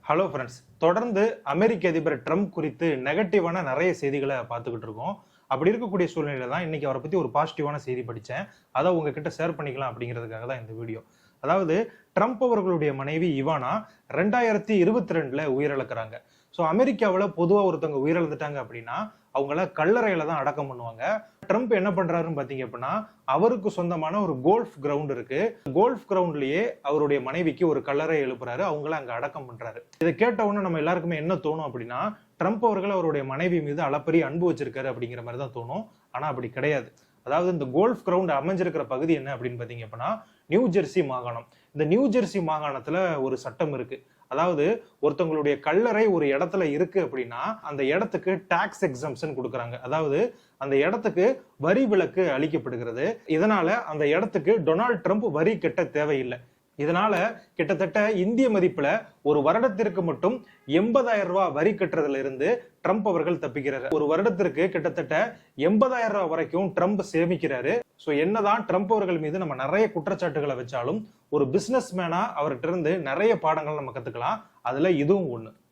Hello friends, தொடர்ந்து அமெரிக்க அதிபர் Trump குறித்து நெகட்டிவான நிறைய செய்திகளை பார்த்துக்கிட்டு இருக்கோம். அப்படி இருக்கக்கூடிய சூழ்நிலையில தான் இன்னைக்கு அவரை பத்தி ஒரு பாசிட்டிவான செய்தி படிச்சேன். அதை உங்ககிட்ட ஷேர் பண்ணிக்கலாம் அப்படிங்கிறதுக்காக தான் இந்த வீடியோ. அதாவது ட்ரம்ப் அவர்களுடைய மனைவி இவானா 2022ல உயிரிழக்கிறாங்க. ஸோ அமெரிக்காவில் பொதுவாக ஒருத்தவங்க உயிரிழந்துட்டாங்க அப்படின்னா அவங்கள கல்லறையில தான் அடக்கம் பண்ணுவாங்க. ட்ரம்ப் என்ன பண்றாருன்னு பாத்தீங்க அப்படின்னா, அவருக்கு சொந்தமான ஒரு கோல்ஃப் கிரவுண்ட் இருக்கு. கோல்ஃப் கிரவுண்ட்லயே அவருடைய மனைவிக்கு ஒரு கல்லறை எழுப்புறாரு, அவங்கள அங்க அடக்கம் பண்றாரு. இதை கேட்ட உடனே நம்ம எல்லாருக்குமே என்ன தோணும் அப்படின்னா, ட்ரம்ப் அவர்கள் அவருடைய மனைவி மீது அளப்பரிய அன்பு வச்சிருக்காரு அப்படிங்கிற மாதிரி தான் தோணும். ஆனா அப்படி கிடையாது. அதாவது இந்த கோல்ஃப் கிரவுண்ட் அமைஞ்சிருக்கிற பகுதி என்ன அப்படின்னு பாத்தீங்க அப்படின்னா, நியூ ஜெர்சி மாகாணம். இந்த நியூ ஜெர்சி மாகாணத்துல ஒரு சட்டம் இருக்கு. அதாவது ஒருத்தவங்களுடைய கல்லறை ஒரு இடத்துல இருக்கு அப்படின்னா அந்த இடத்துக்கு டாக்ஸ் எக்ஸம்ஷன் கொடுக்கறாங்க. அதாவது அந்த இடத்துக்கு வரி விலக்கு அளிக்கப்படுகிறது. இதனால அந்த இடத்துக்கு டொனால்ட் ட்ரம்ப் வரி கட்ட தேவையில்லை. இதனால கிட்டத்தட்ட இந்திய மதிப்புல ஒரு வருடத்திற்கு மட்டும் 80,000 ரூபாய் வரி கட்டுறதுல இருந்து ட்ரம்ப் அவர்கள் தப்பிக்கிறாரு. ஒரு வருடத்திற்கு கிட்டத்தட்ட 80,000 ரூபாய் வரைக்கும் ட்ரம்ப் சேமிக்கிறாரு. சோ என்னதான் ட்ரம்ப் அவர்கள் மீது நம்ம நிறைய குற்றச்சாட்டுகளை வச்சாலும் ஒரு பிசினஸ் மேனா அவர்கிட்ட இருந்து நிறைய பாடங்கள் நம்ம கத்துக்கலாம். அதுல இதுவும் ஒண்ணு.